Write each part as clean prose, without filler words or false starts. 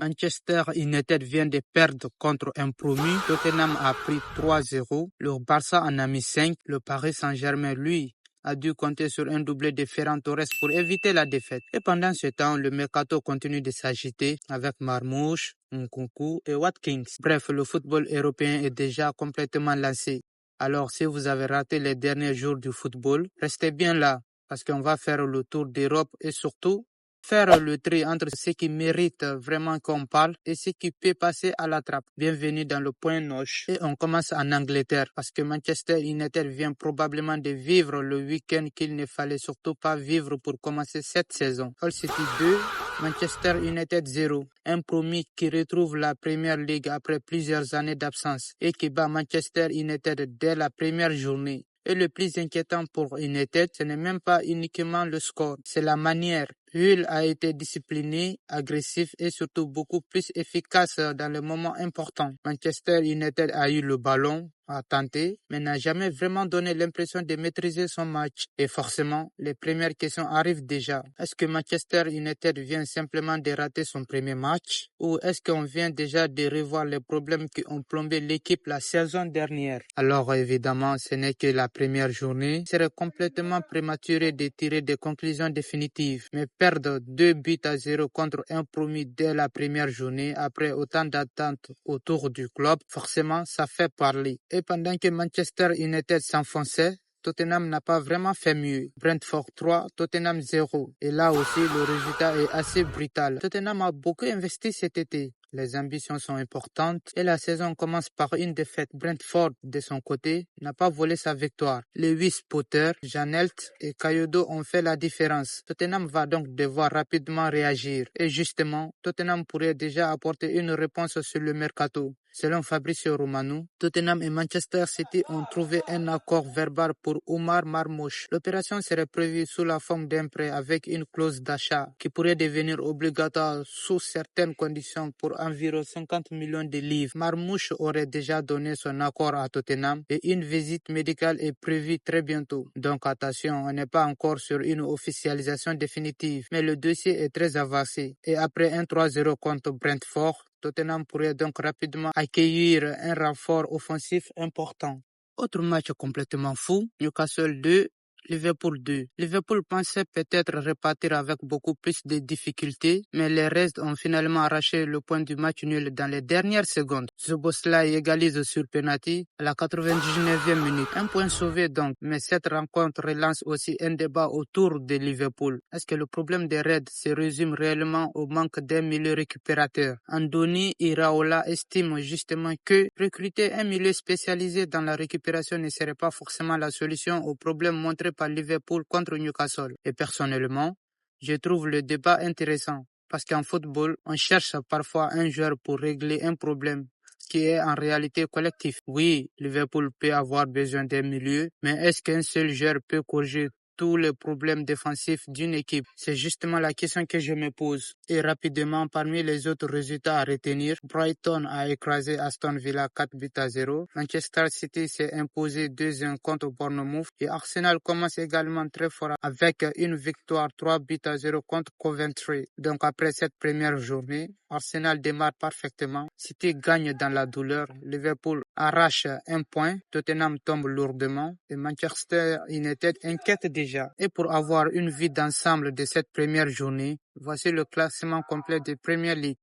Manchester United vient de perdre contre un promu. Tottenham a pris 3-0. Le Barça en a mis 5. Le Paris Saint-Germain, lui, a dû compter sur un doublé de Ferran Torres pour éviter la défaite. Et pendant ce temps, le mercato continue de s'agiter avec Marmoush, Nkunku et Watkins. Bref, le football européen est déjà complètement lancé. Alors, si vous avez raté les derniers jours du football, restez bien là parce qu'on va faire le tour d'Europe et surtout faire le tri entre ce qui mérite vraiment qu'on parle et ce qui peut passer à la trappe. Bienvenue dans le point noche. Et on commence en Angleterre parce que Manchester United vient probablement de vivre le week-end qu'il ne fallait surtout pas vivre pour commencer cette saison. Hull City 2, Manchester United 0. Un promu qui retrouve la Premier League après plusieurs années d'absence et qui bat Manchester United dès la première journée. Et le plus inquiétant pour United, ce n'est même pas uniquement le score, c'est la manière. Hull a été discipliné, agressif et surtout beaucoup plus efficace dans les moments importants. Manchester United a eu le ballon, a tenté, mais n'a jamais vraiment donné l'impression de maîtriser son match. Et forcément, les premières questions arrivent déjà. Est-ce que Manchester United vient simplement de rater son premier match? Ou est-ce qu'on vient déjà de revoir les problèmes qui ont plombé l'équipe la saison dernière? Alors évidemment, ce n'est que la première journée. Il serait complètement prématuré de tirer des conclusions définitives. Mais perdre 2-0 contre un promu dès la première journée après autant d'attentes autour du club, forcément, ça fait parler. Et pendant que Manchester United s'enfonçait, Tottenham n'a pas vraiment fait mieux. Brentford 3, Tottenham 0. Et là aussi, le résultat est assez brutal. Tottenham a beaucoup investi cet été. Les ambitions sont importantes et la saison commence par une défaite. Brentford, de son côté, n'a pas volé sa victoire. Lewis Potter, Janelt et Kyodo ont fait la différence. Tottenham va donc devoir rapidement réagir. Et justement, Tottenham pourrait déjà apporter une réponse sur le mercato. Selon Fabrizio Romano, Tottenham et Manchester City ont trouvé un accord verbal pour Omar Marmoush. L'opération serait prévue sous la forme d'un prêt avec une clause d'achat qui pourrait devenir obligatoire sous certaines conditions pour environ 50 millions de livres. Marmoush aurait déjà donné son accord à Tottenham et une visite médicale est prévue très bientôt. Donc attention, on n'est pas encore sur une officialisation définitive, mais le dossier est très avancé. Et après un 3-0 contre Brentford, Tottenham pourrait donc rapidement accueillir un renfort offensif important. Autre match complètement fou, Newcastle 2, Liverpool 2. Liverpool pensait peut-être repartir avec beaucoup plus de difficultés, mais les restes ont finalement arraché le point du match nul dans les dernières secondes. Szoboszlai égalise sur penalty à la 99e minute. Un point sauvé donc, mais cette rencontre relance aussi un débat autour de Liverpool. Est-ce que le problème des Reds se résume réellement au manque d'un milieu récupérateur? Andoni Iraola estime justement que recruter un milieu spécialisé dans la récupération ne serait pas forcément la solution au problème montré par Liverpool contre Newcastle. Et personnellement, je trouve le débat intéressant parce qu'en football, on cherche parfois un joueur pour régler un problème qui est en réalité collectif. Oui, Liverpool peut avoir besoin d'un milieu, mais est-ce qu'un seul joueur peut corriger tous les problèmes défensifs d'une équipe? C'est justement la question que je me pose. Et rapidement, parmi les autres résultats à retenir, Brighton a écrasé Aston Villa 4-0. Manchester City s'est imposé 2-1 contre Bournemouth et Arsenal commence également très fort avec une victoire 3-0 contre Coventry. Donc après cette première journée, Arsenal démarre parfaitement. City gagne dans la douleur. Liverpool arrache un point. Tottenham tombe lourdement et Manchester United inquiète déjà. Et pour avoir une vue d'ensemble de cette première journée, voici le classement complet de Premier League.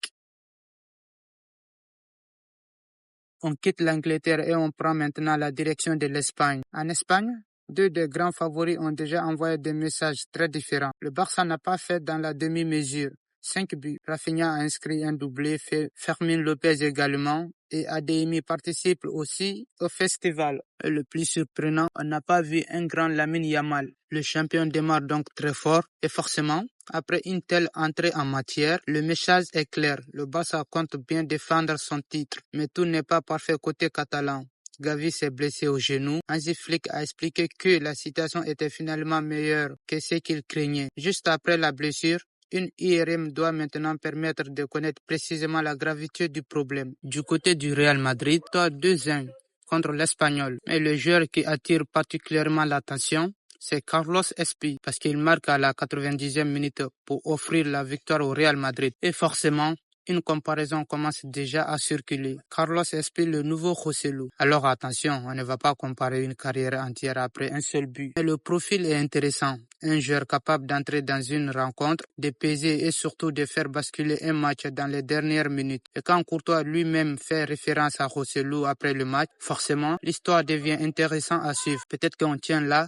On quitte l'Angleterre et on prend maintenant la direction de l'Espagne. En Espagne, deux des grands favoris ont déjà envoyé des messages très différents. Le Barça n'a pas fait dans la demi-mesure. 5 buts. Rafinha a inscrit un doublé, Fermín López également, et Adeyemi participe aussi au festival. Et le plus surprenant, on n'a pas vu un grand Lamine Yamal. Le champion démarre donc très fort et forcément, après une telle entrée en matière, le message est clair. Le Barça compte bien défendre son titre, mais tout n'est pas parfait côté catalan. Gavi s'est blessé au genou. Hansi Flick a expliqué que la situation était finalement meilleure que ce qu'il craignait. Juste après la blessure, une IRM doit maintenant permettre de connaître précisément la gravité du problème. Du côté du Real Madrid, 2-1 contre l'Espagnol. Mais le joueur qui attire particulièrement l'attention, c'est Carlos Espi, parce qu'il marque à la 90e minute pour offrir la victoire au Real Madrid. Et forcément, une comparaison commence déjà à circuler. Carlos espère le nouveau Joselu. Alors attention, on ne va pas comparer une carrière entière après un seul but. Mais le profil est intéressant. Un joueur capable d'entrer dans une rencontre, de peser et surtout de faire basculer un match dans les dernières minutes. Et quand Courtois lui-même fait référence à Joselu après le match, forcément, l'histoire devient intéressante à suivre. Peut-être qu'on tient là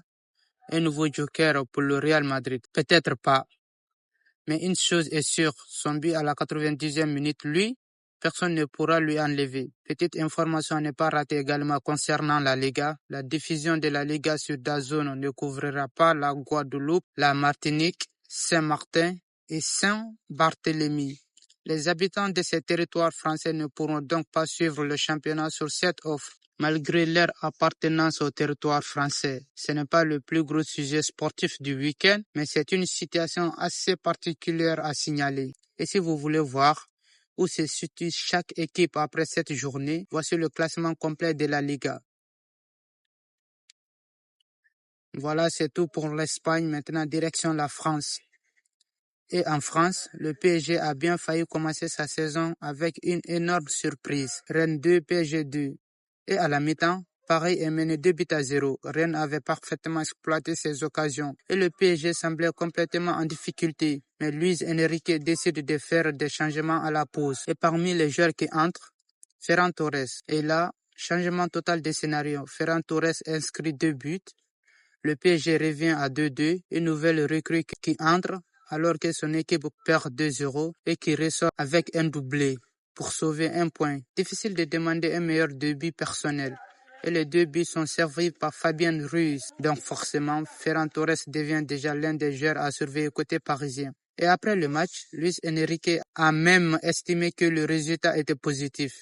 un nouveau joker pour le Real Madrid. Peut-être pas. Mais une chose est sûre, son but à la 90e minute, lui, personne ne pourra lui enlever. Petite information à ne pas rater également concernant la Liga. La diffusion de la Liga sur DAZN ne couvrira pas la Guadeloupe, la Martinique, Saint-Martin et Saint-Barthélemy. Les habitants de ces territoires français ne pourront donc pas suivre le championnat sur cette offre. Malgré leur appartenance au territoire français, ce n'est pas le plus gros sujet sportif du week-end, mais c'est une situation assez particulière à signaler. Et si vous voulez voir où se situe chaque équipe après cette journée, voici le classement complet de la Liga. Voilà, c'est tout pour l'Espagne. Maintenant, direction la France. Et en France, le PSG a bien failli commencer sa saison avec une énorme surprise. Rennes 2, PSG 2. Et à la mi-temps, Paris est mené 2-0. Rennes avait parfaitement exploité ses occasions et le PSG semblait complètement en difficulté. Mais Luis Enrique décide de faire des changements à la pause. Et parmi les joueurs qui entrent, Ferran Torres. Et là, changement total de scénario. Ferran Torres inscrit 2 buts. Le PSG revient à 2-2. Une nouvelle recrue qui entre alors que son équipe perd 2-0 et qui ressort avec un doublé pour sauver un point. Difficile de demander un meilleur début personnel. Et les 2 buts sont servis par Fabien Ruiz. Donc forcément, Ferran Torres devient déjà l'un des joueurs à surveiller côté parisien. Et après le match, Luis Enrique a même estimé que le résultat était positif.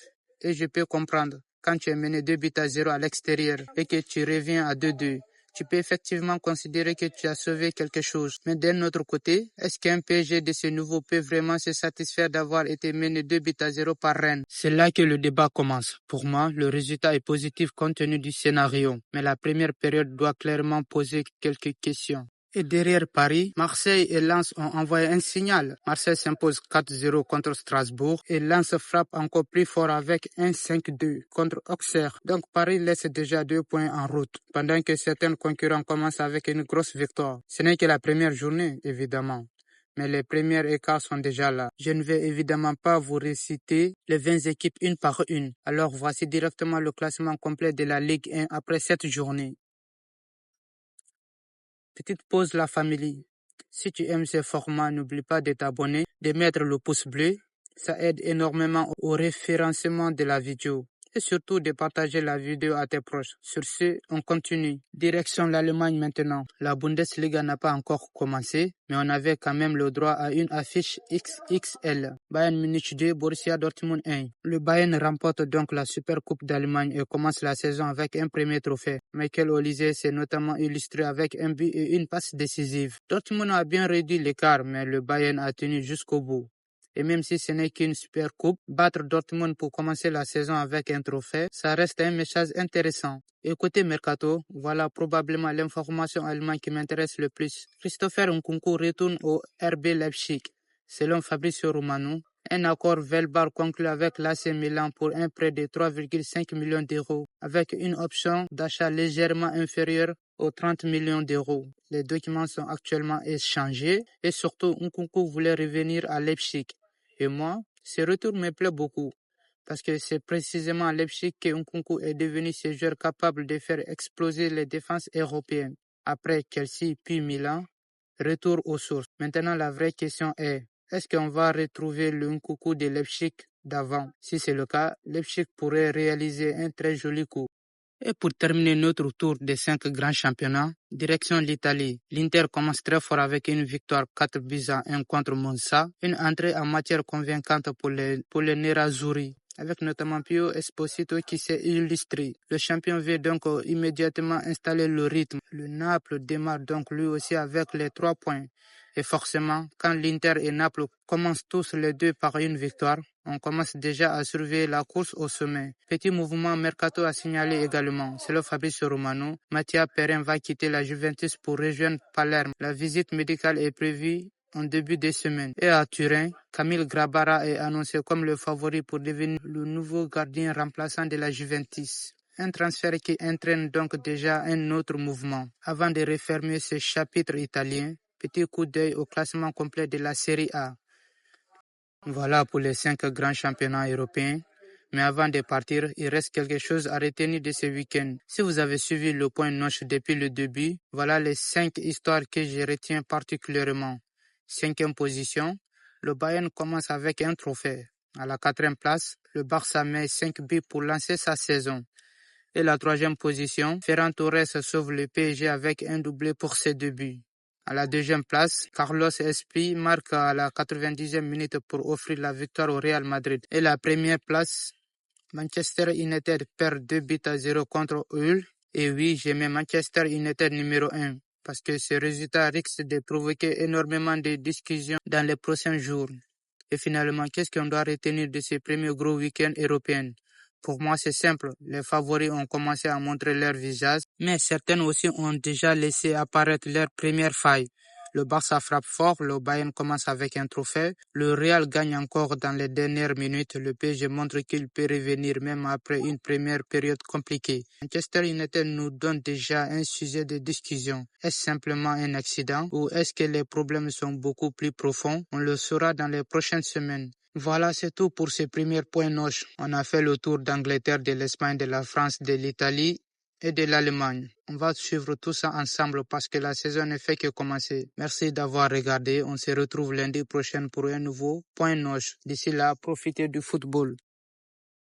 Et je peux comprendre, quand tu es mené 2-0 à l'extérieur et que tu reviens à 2-2, tu peux effectivement considérer que tu as sauvé quelque chose. Mais d'un autre côté, est-ce qu'un PSG de ce nouveau peut vraiment se satisfaire d'avoir été mené 2-0 par Rennes? C'est là que le débat commence. Pour moi, le résultat est positif compte tenu du scénario. Mais la première période doit clairement poser quelques questions. Et derrière Paris, Marseille et Lens ont envoyé un signal. Marseille s'impose 4-0 contre Strasbourg et Lens frappe encore plus fort avec un 5-2 contre Auxerre. Donc Paris laisse déjà 2 points en route, pendant que certains concurrents commencent avec une grosse victoire. Ce n'est que la première journée, évidemment. Mais les premiers écarts sont déjà là. Je ne vais évidemment pas vous réciter les 20 équipes une par une. Alors voici directement le classement complet de la Ligue 1 après cette journée. Petite pause la famille. Si tu aimes ce format, n'oublie pas de t'abonner, de mettre le pouce bleu. Ça aide énormément au référencement de la vidéo. Et surtout de partager la vidéo à tes proches. Sur ce, on continue. Direction l'Allemagne maintenant. La Bundesliga n'a pas encore commencé, mais on avait quand même le droit à une affiche XXL. Bayern Munich 2, Borussia Dortmund 1. Le Bayern remporte donc la Super Coupe d'Allemagne et commence la saison avec un premier trophée. Michael Olise s'est notamment illustré avec un but et une passe décisive. Dortmund a bien réduit l'écart, mais le Bayern a tenu jusqu'au bout. Et même si ce n'est qu'une super coupe, battre Dortmund pour commencer la saison avec un trophée, ça reste un message intéressant. Et côté Mercato, voilà probablement l'information allemande qui m'intéresse le plus. Christopher Nkunku retourne au RB Leipzig. Selon Fabrizio Romano, un accord verbal conclu avec l'AC Milan pour un prêt de 3,5 millions d'euros, avec une option d'achat légèrement inférieure aux 30 millions d'euros. Les documents sont actuellement échangés et surtout Nkunku voulait revenir à Leipzig. Et moi, ce retour me plaît beaucoup parce que c'est précisément à Leipzig que Nkunku est devenu ce joueur capable de faire exploser les défenses européennes. Après Chelsea puis Milan, retour aux sources. Maintenant, la vraie question est-ce qu'on va retrouver le Nkunku de Leipzig d'avant? Si c'est le cas, Leipzig pourrait réaliser un très joli coup. Et pour terminer notre tour des 5 grands championnats, direction l'Italie. L'Inter commence très fort avec une victoire 4-1 contre Monza, une entrée en matière convaincante pour les Nerazzurri, avec notamment Pio Esposito qui s'est illustré. Le champion veut donc immédiatement installer le rythme. Le Naples démarre donc lui aussi avec les 3 points. Et forcément, quand l'Inter et Naples commencent tous les deux par une victoire, on commence déjà à surveiller la course au sommet. Petit mouvement mercato à signaler également. Selon Fabrizio Romano, Mattia Perin va quitter la Juventus pour rejoindre Palerme. La visite médicale est prévue en début de semaine. Et à Turin, Camille Grabara est annoncé comme le favori pour devenir le nouveau gardien remplaçant de la Juventus. Un transfert qui entraîne donc déjà un autre mouvement. Avant de refermer ce chapitre italien, petit coup d'œil au classement complet de la Série A. Voilà pour les 5 grands championnats européens. Mais avant de partir, il reste quelque chose à retenir de ce week-end. Si vous avez suivi le point noche depuis le début, voilà les 5 histoires que je retiens particulièrement. 5e position, le Bayern commence avec un trophée. À la 4e place, le Barça met 5 buts pour lancer sa saison. Et la 3e position, Ferran Torres sauve le PSG avec un doublé pour ses débuts. À la 2e place, Carlos Esprit marque à la 90e minute pour offrir la victoire au Real Madrid. Et la 1re place, Manchester United perd 2-0 contre Hull. Et oui, j'ai mis Manchester United numéro 1 parce que ce résultat risque de provoquer énormément de discussions dans les prochains jours. Et finalement, qu'est-ce qu'on doit retenir de ces premiers gros week-ends européens? Pour moi, c'est simple. Les favoris ont commencé à montrer leur visage, mais certains aussi ont déjà laissé apparaître leur première faille. Le Barça frappe fort, le Bayern commence avec un trophée, le Real gagne encore dans les dernières minutes, le PSG montre qu'il peut revenir même après une première période compliquée. Manchester United nous donne déjà un sujet de discussion. Est-ce simplement un accident ou est-ce que les problèmes sont beaucoup plus profonds? On le saura dans les prochaines semaines. Voilà, c'est tout pour ce premier point noche. On a fait le tour d'Angleterre, de l'Espagne, de la France, de l'Italie et de l'Allemagne. On va suivre tout ça ensemble parce que la saison ne fait que commencer. Merci d'avoir regardé. On se retrouve lundi prochain pour un nouveau point noche. D'ici là, profitez du football.